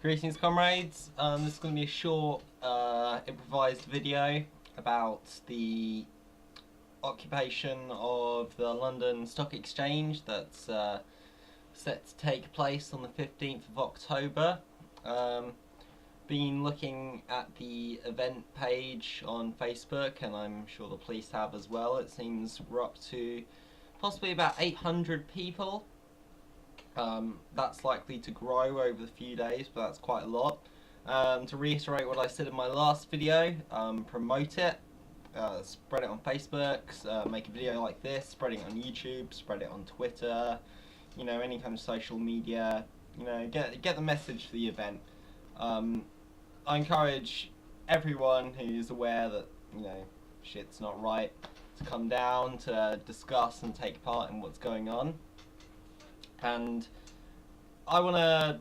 Greetings, comrades. This is going to be a short, improvised video about the occupation of the London Stock Exchange that's set to take place on the 15th of October. Been looking at the event page on Facebook, and I'm sure the police have as well. It seems we're up to possibly about 800 people. That's likely to grow over the few days, but that's quite a lot. To reiterate what I said in my last video, promote it, spread it on Facebook, make a video like this, spread it on YouTube, spread it on Twitter, any kind of social media, get the message for the event. I encourage everyone who's aware that, shit's not right to come down to discuss and take part in what's going on. And I want to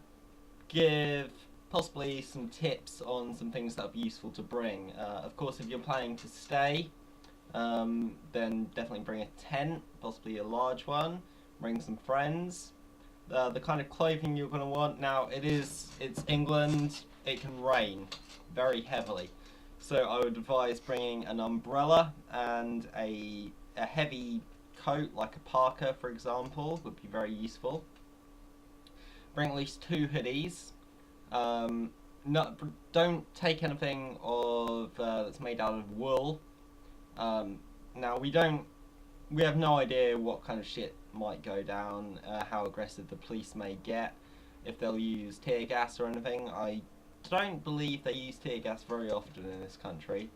give possibly some tips on some things that would be useful to bring. Of course, if you're planning to stay, then definitely bring a tent, possibly a large one. Bring some friends. The kind of clothing you're going to want. Now, it's England. It can rain very heavily, so I would advise bringing an umbrella and a heavy coat, like a parka for example, would be very useful. Bring at least 2 hoodies. Don't take anything that's made out of wool. Now we have no idea what kind of shit might go down, how aggressive the police may get, if they'll use tear gas or anything. I don't believe they use tear gas very often in this country.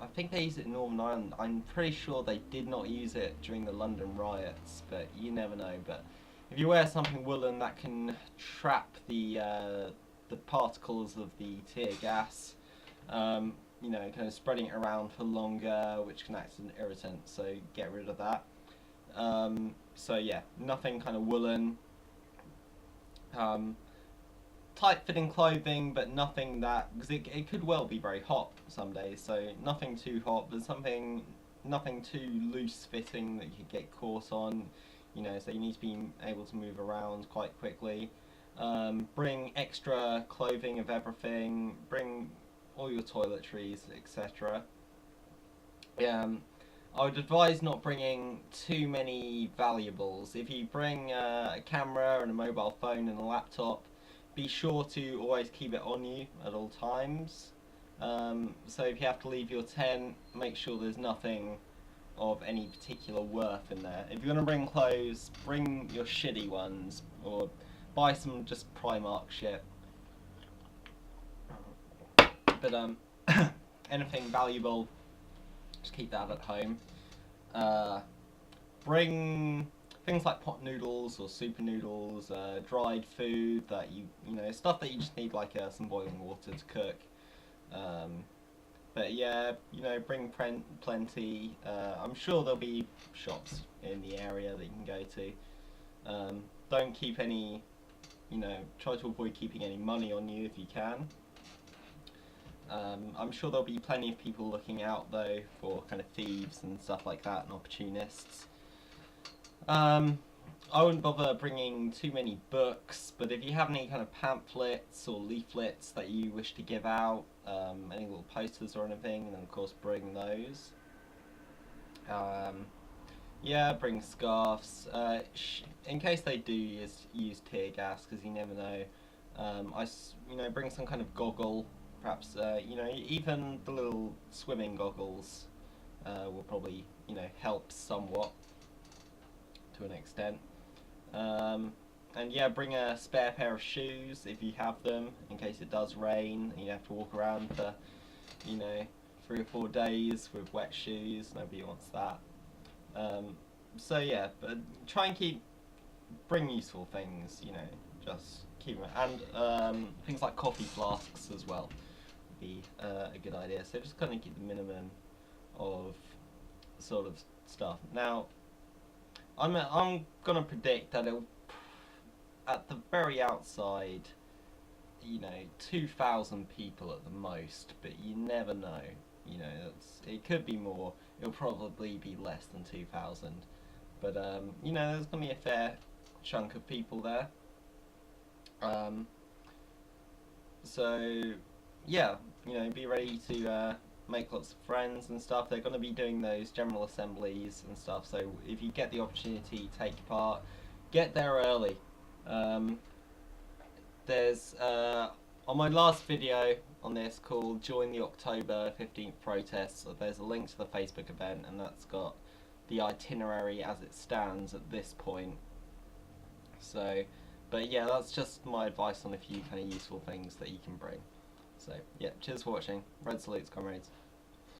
I think they use it in Northern Ireland. I'm pretty sure they did not use it during the London riots, but you never know. But if you wear something woolen that can trap the particles of the tear gas, kind of spreading it around for longer, which can act as an irritant, so get rid of that. So yeah, nothing kind of woolen. Tight-fitting clothing, but nothing that, because it could well be very hot some days, so nothing too hot, but nothing too loose-fitting that you could get caught on, so you need to be able to move around quite quickly. Bring extra clothing of everything, bring all your toiletries, etc. I would advise not bringing too many valuables. If you bring a camera and a mobile phone and a laptop, be sure to always keep it on you at all times. So if you have to leave your tent, make sure there's nothing of any particular worth in there. If you're going to bring clothes, bring your shitty ones, or buy some just Primark shit. But anything valuable, just keep that at home. Bring things like pot noodles or super noodles, dried food that stuff that you just need, like some boiling water to cook. But yeah, bring plenty. I'm sure there'll be shops in the area that you can go to. Don't keep any, try to avoid keeping any money on you if you can. I'm sure there'll be plenty of people looking out though for kind of thieves and stuff like that, and opportunists. I wouldn't bother bringing too many books, but if you have any kind of pamphlets or leaflets that you wish to give out, any little posters or anything, then of course bring those. Yeah, bring scarves, in case they do use tear gas, because you never know. Bring some kind of goggle, perhaps, even the little swimming goggles will probably, help somewhat to an extent. And yeah, bring a spare pair of shoes if you have them, in case it does rain and you have to walk around for 3 or 4 days with wet shoes. Nobody wants that. So yeah, but try and bring useful things, just keep them. And things like coffee flasks as well would be a good idea. So just kind of keep the minimum of sort of stuff. Now, I'm gonna predict that it'll, at the very outside, 2,000 people at the most, but you never know. It could be more. It'll probably be less than 2,000, but there's gonna be a fair chunk of people there. Um, so yeah, you know, be ready to make lots of friends and stuff. They're going to be doing those general assemblies and stuff. So if you get the opportunity, take part. Get there early. Um, there's on my last video on this called "Join the October 15th protests." So there's a link to the Facebook event, and that's got the itinerary as it stands at this point. So, but yeah, that's just my advice on a few kind of useful things that you can bring. So yeah, cheers for watching. Red salutes, comrades.